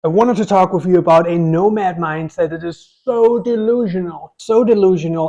I wanted to talk with you about a nomad mindset that is so delusional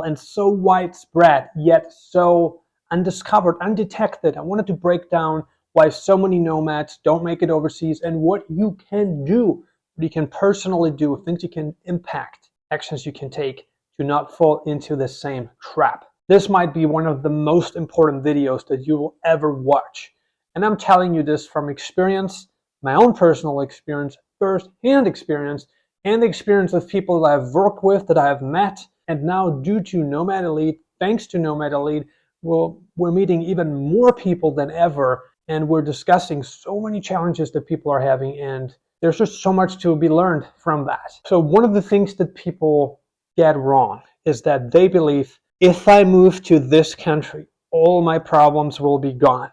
and so widespread, yet so undiscovered, undetected. I wanted to break down why so many nomads don't make it overseas and what you can do, what you can personally do, things you can impact, actions you can take to not fall into the same trap. This might be one of the most important videos that you will ever watch. And I'm telling you this from experience, my own personal experience, first-hand experience, and the experience of people that I've worked with, that I have met, and now due to Nomad Elite, thanks to Nomad Elite, we're meeting even more people than ever, and we're discussing so many challenges that people are having, and there's just so much to be learned from that. So one of the things that people get wrong is that they believe, if I move to this country, all my problems will be gone.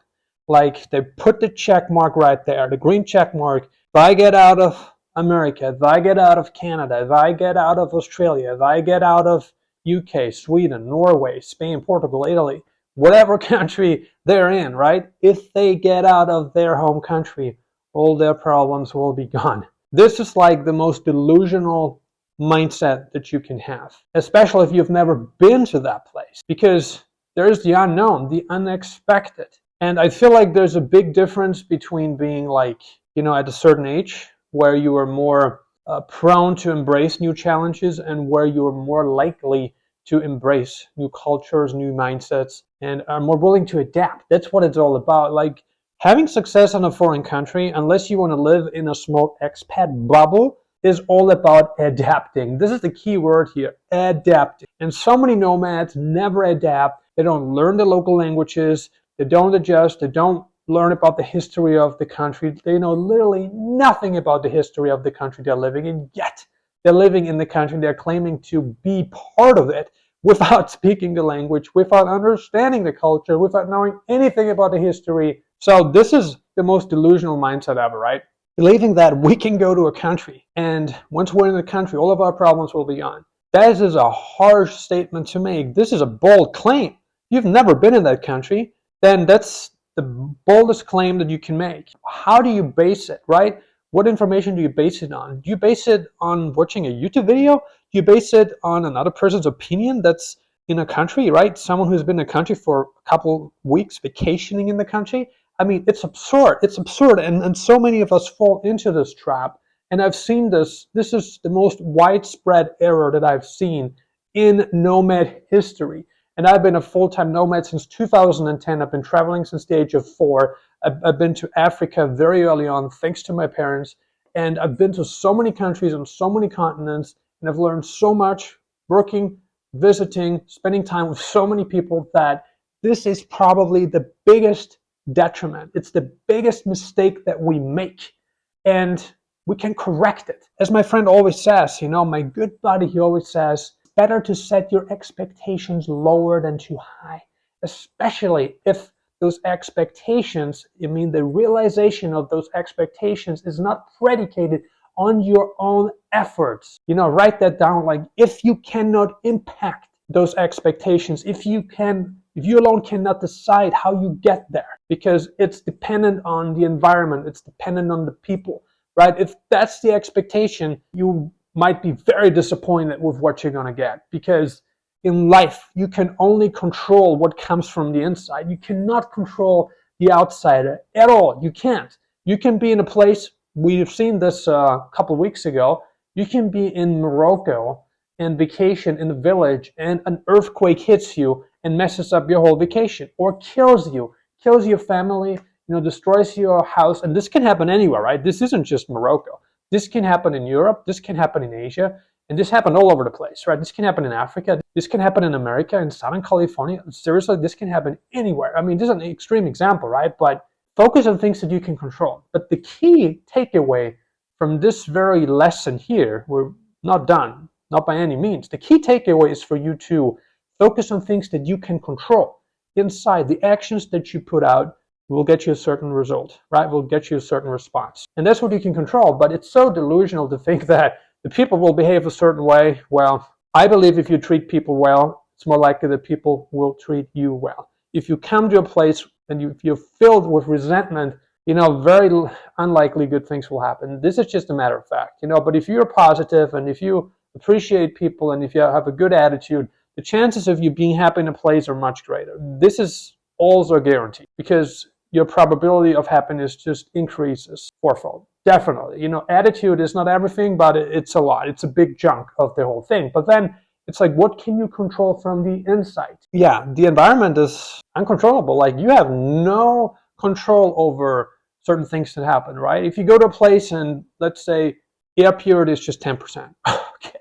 Like, they put the check mark right there, the green check mark. If I get out of America, if I get out of Canada, if I get out of Australia, if I get out of UK, Sweden, Norway, Spain, Portugal, Italy, whatever country they're in, right? If they get out of their home country, all their problems will be gone. This is like the most delusional mindset that you can have, especially if you've never been to that place, because there's the unknown, the unexpected. And I feel like there's a big difference between being like, at a certain age where you are more prone to embrace new challenges and where you are more likely to embrace new cultures, new mindsets, and are more willing to adapt. That's what it's all about. Like, having success in a foreign country, unless you want to live in a small expat bubble, is all about adapting. This is the key word here, adapting. And so many nomads never adapt. They don't learn the local languages. They don't adjust. They don't learn about the history of the country. They know literally nothing about the history of the country they're living in, yet they're living in the country. They're claiming to be part of it without speaking the language, without understanding the culture, without knowing anything about the history. So this is the most delusional mindset ever, right? Believing that we can go to a country and once we're in the country, all of our problems will be gone. That is a harsh statement to make. This is a bold claim. If you've never been in that country, then that's the boldest claim that you can make. How do you base it, right? What information do you base it on? Do you base it on watching a YouTube video? Do you base it on another person's opinion that's in a country, right? Someone who's been in a country for a couple weeks vacationing in the country? I mean, it's absurd. It's absurd. And so many of us fall into this trap. And I've seen this. This is the most widespread error that I've seen in nomad history. And I've been a full-time nomad since 2010. I've been traveling since the age of 4. I've been to Africa very early on, thanks to my parents. And I've been to so many countries on so many continents. And I've learned so much working, visiting, spending time with so many people that this is probably the biggest detriment. It's the biggest mistake that we make. And we can correct it. As my friend always says, my good buddy, he always says, better to set your expectations lower than too high, especially if those expectations, the realization of those expectations is not predicated on your own efforts. Write that down. Like, if you cannot impact those expectations, if you alone cannot decide how you get there, because it's dependent on the environment, it's dependent on the people, right? If that's the expectation, you might be very disappointed with what you're going to get, because in life, you can only control what comes from the inside. You cannot control the outside at all. You can't. You can be in a place, we've seen this a couple of weeks ago, you can be in Morocco and vacation in a village and an earthquake hits you and messes up your whole vacation, or kills your family, destroys your house. And this can happen anywhere, right? This isn't just Morocco. This can happen in Europe, this can happen in Asia, and this happened all over the place, right? This can happen in Africa, this can happen in America, in Southern California. Seriously, this can happen anywhere. I mean, this is an extreme example, right? But focus on things that you can control. But the key takeaway from this very lesson here, we're not done, not by any means. The key takeaway is for you to focus on things that you can control. Inside, the actions that you put out will get you a certain result, right? Will get you a certain response. And that's what you can control. But it's so delusional to think that the people will behave a certain way. Well, I believe if you treat people well, it's more likely that people will treat you well. If you come to a place and if you're filled with resentment very unlikely good things will happen. This is just a matter of fact, but if you're positive and if you appreciate people and if you have a good attitude, the chances of you being happy in a place are much greater. This is also a guarantee because your probability of happiness just increases fourfold. Definitely. Attitude is not everything, but it's a lot. It's a big chunk of the whole thing. But then it's like, what can you control from the inside? Yeah, the environment is uncontrollable. Like, you have no control over certain things that happen, right? If you go to a place and let's say air purity is just 10%. Okay.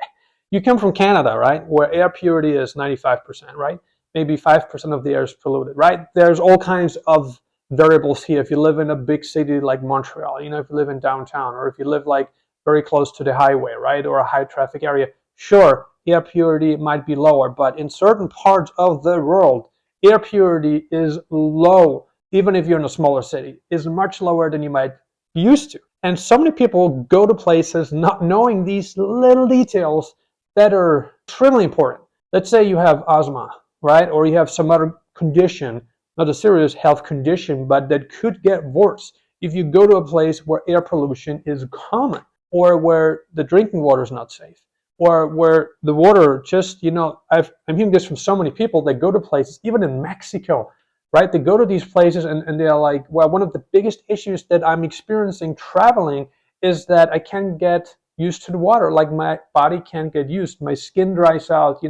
You come from Canada, right? Where air purity is 95%, right? Maybe 5% of the air is polluted, right? There's all kinds of variables here. If you live in a big city like Montreal, if you live in downtown, or if you live like very close to the highway, right? Or a high traffic area, sure, air purity might be lower, but in certain parts of the world, air purity is low. Even if you're in a smaller city, is much lower than you might be used to. And so many people go to places not knowing these little details that are extremely important. Let's say you have asthma, right? Or you have some other condition, not a serious health condition, but that could get worse if you go to a place where air pollution is common, or where the drinking water is not safe, or where the water just, I'm hearing this from so many people that go to places, even in Mexico, right? They go to these places and they're like, well, one of the biggest issues that I'm experiencing traveling is that I can't get used to the water. Like, my body can't get used. My skin dries out,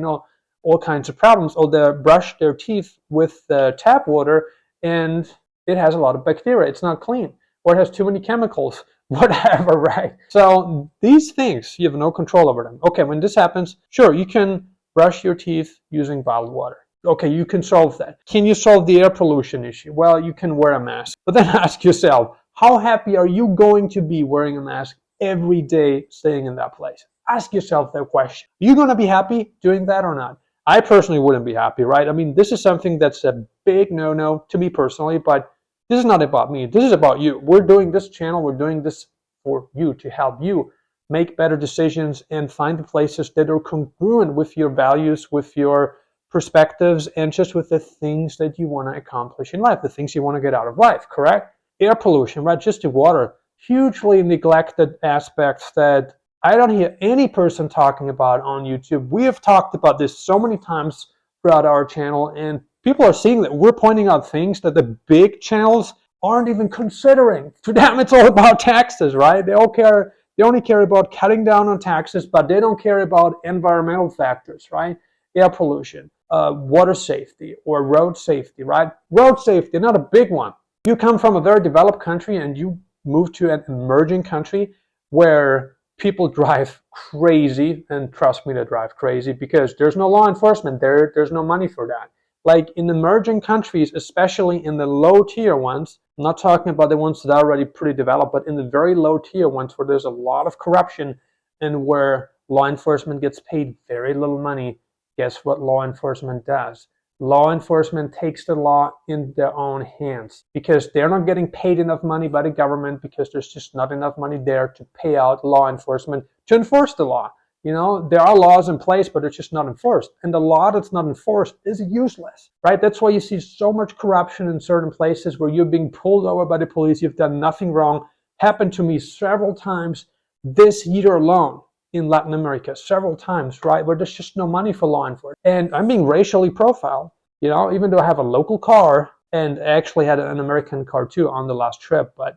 all kinds of problems. Or they brush their teeth with tap water and it has a lot of bacteria. It's not clean. Or it has too many chemicals, whatever, right? So these things, you have no control over them. Okay, when this happens, sure, you can brush your teeth using bottled water. Okay, you can solve that. Can you solve the air pollution issue? Well, you can wear a mask. But then ask yourself, how happy are you going to be wearing a mask every day staying in that place? Ask yourself that question. Are you going to be happy doing that or not? I personally wouldn't be happy, right? I mean, this is something that's a big no-no to me personally, but this is not about me. This is about you. We're doing this channel. We're doing this for you, to help you make better decisions and find the places that are congruent with your values, with your perspectives, and just with the things that you want to accomplish in life, the things you want to get out of life, correct? Air pollution, right? Just the water. Hugely neglected aspects that I don't hear any person talking about on YouTube. We have talked about this so many times throughout our channel, and people are seeing that we're pointing out things that the big channels aren't even considering. To them, it's all about taxes, right? They only care about cutting down on taxes, but they don't care about environmental factors, right? Air pollution, water safety, or road safety, right? Road safety, not a big one. You come from a very developed country and you move to an emerging country where people drive crazy, and trust me, they drive crazy because there's no law enforcement there. There's no money for that. Like, in emerging countries, especially in the low tier ones, I'm not talking about the ones that are already pretty developed, but in the very low tier ones where there's a lot of corruption and where law enforcement gets paid very little money, guess what law enforcement does? Law enforcement takes the law in their own hands because they're not getting paid enough money by the government, because there's just not enough money there to pay out law enforcement to enforce the law. There are laws in place, but it's just not enforced. And the law that's not enforced is useless, right? That's why you see so much corruption in certain places where you're being pulled over by the police. You've done nothing wrong. Happened to me several times this year alone in Latin America, several times, right? Where there's just no money for law enforcement. And I'm being racially profiled, even though I have a local car, and I actually had an American car too on the last trip, but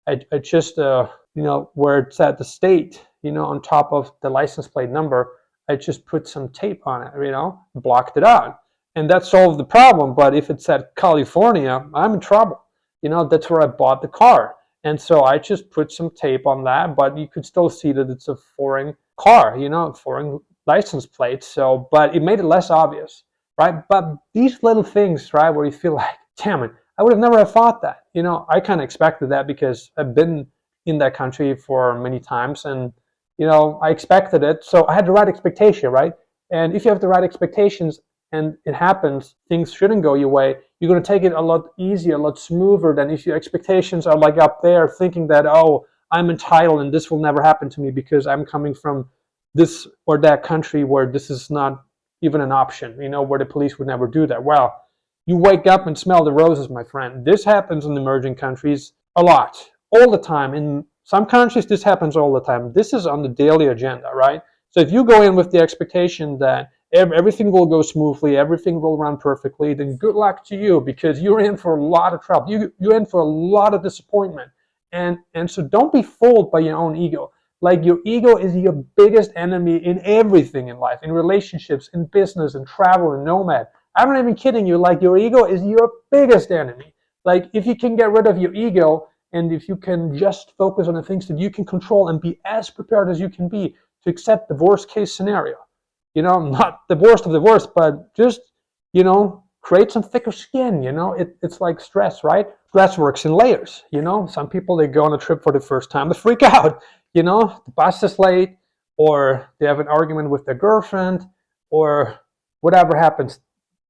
I just, where it's at the state, on top of the license plate number, I just put some tape on it, blocked it out. And that solved the problem. But if it's at California, I'm in trouble. That's where I bought the car. And so I just put some tape on that, but you could still see that it's a foreign car, foreign license plate. So, but it made it less obvious, right? But these little things, right, where you feel like, damn it, I would have never have thought that. I kind of expected that because I've been in that country for many times, and I expected it. So I had the right expectation, right? And if you have the right expectations and it happens, things shouldn't go your way, you're going to take it a lot easier, a lot smoother than if your expectations are like up there thinking that, oh, I'm entitled and this will never happen to me because I'm coming from this or that country where this is not even an option, where the police would never do that. Well, you wake up and smell the roses, my friend. This happens in emerging countries a lot, all the time. In some countries, this happens all the time. This is on the daily agenda, right? So if you go in with the expectation that everything will go smoothly, everything will run perfectly, then good luck to you, because you're in for a lot of trouble. You're in for a lot of disappointment. And so don't be fooled by your own ego. Like, your ego is your biggest enemy in everything in life, in relationships, in business, in travel, in Nomad. I'm not even kidding you. Like, your ego is your biggest enemy. Like, if you can get rid of your ego, and if you can just focus on the things that you can control and be as prepared as you can be to accept the worst case scenario, not the worst of the worst, but just, create some thicker skin. It's like stress, right? Stress works in layers. Some people, they go on a trip for the first time, they freak out. The bus is late, or they have an argument with their girlfriend, or whatever happens,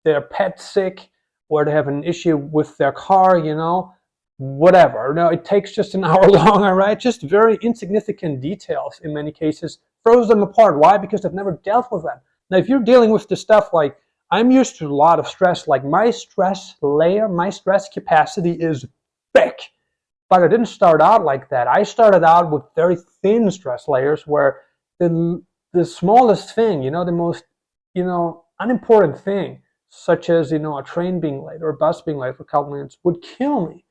their pet's sick, or they have an issue with their car, whatever. No, it takes just an hour long, all right? Just very insignificant details in many cases throws them apart. Why? Because they've never dealt with that. Now, if you're dealing with the stuff like, I'm used to a lot of stress, like my stress layer, my stress capacity is big. But I didn't start out like that. I started out with very thin stress layers where the smallest thing, the most, unimportant thing, such as, a train being late or a bus being late for a couple minutes, would kill me,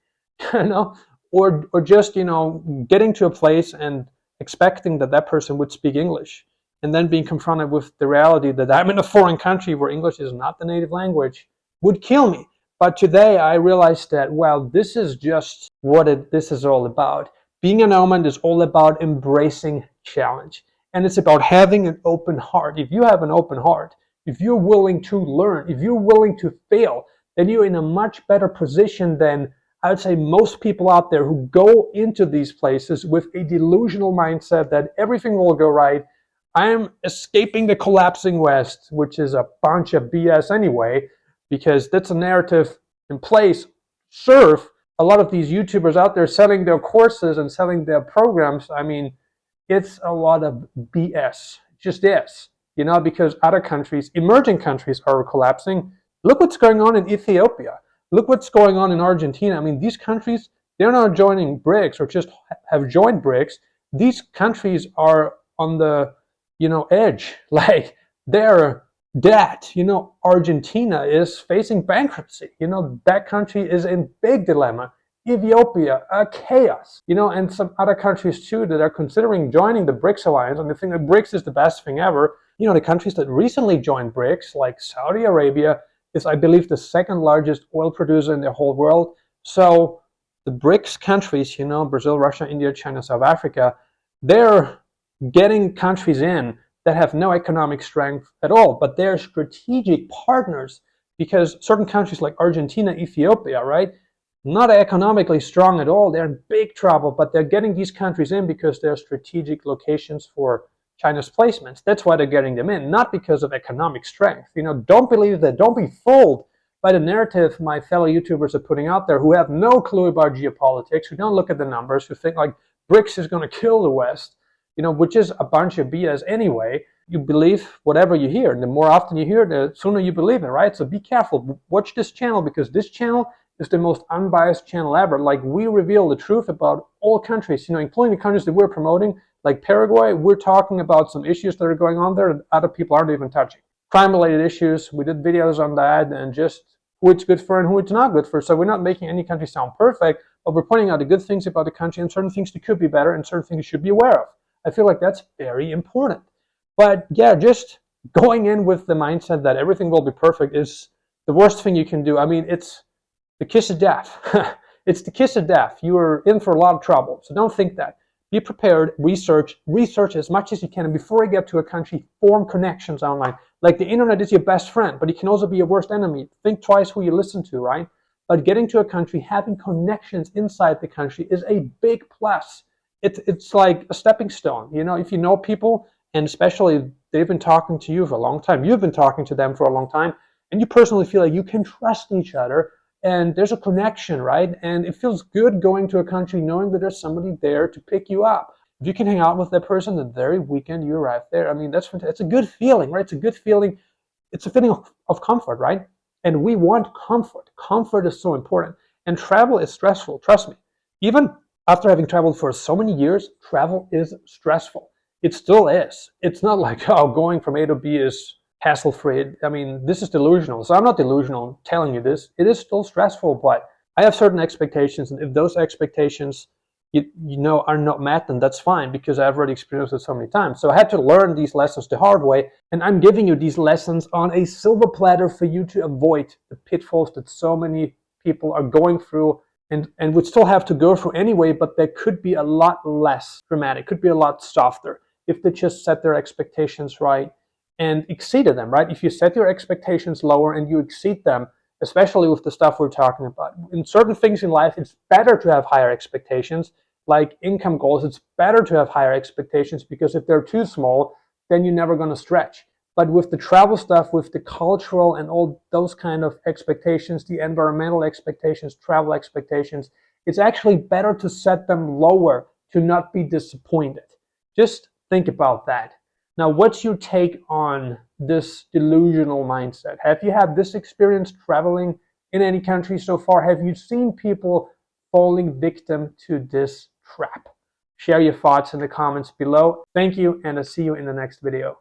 or just, getting to a place and expecting that person would speak English, and then being confronted with the reality that I'm in a foreign country where English is not the native language, would kill me. But today I realized that, well, this is just what this is all about. Being a nomad is all about embracing challenge. And it's about having an open heart. If you have an open heart, if you're willing to learn, if you're willing to fail, then you're in a much better position than, I would say, most people out there who go into these places with a delusional mindset that everything will go right. I'm escaping the collapsing West, which is a bunch of BS anyway, because that's a narrative in place. Surf, a lot of these YouTubers out there selling their courses and selling their programs, I mean, it's a lot of BS. It just is, because other countries, emerging countries, are collapsing. Look what's going on in Ethiopia. Look what's going on in Argentina. I mean, these countries, they're not joining BRICS or just have joined BRICS. These countries are on the, edge. Like, they're dead. Argentina is facing bankruptcy. That country is in big dilemma. Ethiopia, chaos. And some other countries too that are considering joining the BRICS alliance, and they think that BRICS is the best thing ever. The countries that recently joined BRICS, like Saudi Arabia, is, I believe, the second largest oil producer in the whole world. So the BRICS countries, Brazil, Russia, India, China, South Africa, they're getting countries in that have no economic strength at all, but they're strategic partners, because certain countries like Argentina, Ethiopia, right, not economically strong at all. They're in big trouble, but they're getting these countries in because they're strategic locations for China's placements. That's why they're getting them in, not because of economic strength. Don't believe that. Don't be fooled by the narrative my fellow YouTubers are putting out there, who have no clue about geopolitics, who don't look at the numbers, who think like BRICS is going to kill the West, which is a bunch of BS anyway. You believe whatever you hear, and the more often you hear it, the sooner you believe it, right? So be careful. Watch this channel, because this channel is the most unbiased channel ever. Like, we reveal the truth about all countries, including the countries that we're promoting, like Paraguay. We're talking about some issues that are going on there that other people aren't even touching. Crime-related issues, we did videos on that, and just who it's good for and who it's not good for. So we're not making any country sound perfect, but we're pointing out the good things about the country and certain things that could be better and certain things you should be aware of. I feel like that's very important. But yeah, just going in with the mindset that everything will be perfect is the worst thing you can do. I mean, it's the kiss of death. It's the kiss of death. You are in for a lot of trouble. So don't think that. Be prepared, research as much as you can. And before you get to a country, form connections online. Like, the internet is your best friend, but it can also be your worst enemy. Think twice who you listen to, right? But getting to a country, having connections inside the country is a big plus. It's like a stepping stone. If you know people, and especially they've been talking to you for a long time, you've been talking to them for a long time, and you personally feel like you can trust each other, and there's a connection, right? And it feels good going to a country knowing that there's somebody there to pick you up. If you can hang out with that person the very weekend you arrive there, I mean, that's fantastic. It's a good feeling, right? It's a good feeling. It's a feeling of comfort, right? And we want comfort. Comfort is so important. And travel is stressful, trust me. Even after having traveled for so many years, travel is stressful. It still is. It's not like, oh, going from A to B is hassle-free. I mean, this is delusional. So I'm not delusional telling you this. It is still stressful, but I have certain expectations, and if those expectations are not met, then that's fine, because I've already experienced it so many times. So I had to learn these lessons the hard way, and I'm giving you these lessons on a silver platter for you to avoid the pitfalls that so many people are going through and would still have to go through anyway, but they could be a lot less dramatic, could be a lot softer if they just set their expectations right and exceeded them, right? If you set your expectations lower and you exceed them, especially with the stuff we're talking about. In certain things in life, it's better to have higher expectations, like income goals. It's better to have higher expectations, because if they're too small, then you're never going to stretch. But with the travel stuff, with the cultural and all those kind of expectations, the environmental expectations, travel expectations, it's actually better to set them lower to not be disappointed. Just think about that. Now, what's your take on this delusional mindset? Have you had this experience traveling in any country so far? Have you seen people falling victim to this trap? Share your thoughts in the comments below. Thank you, and I'll see you in the next video.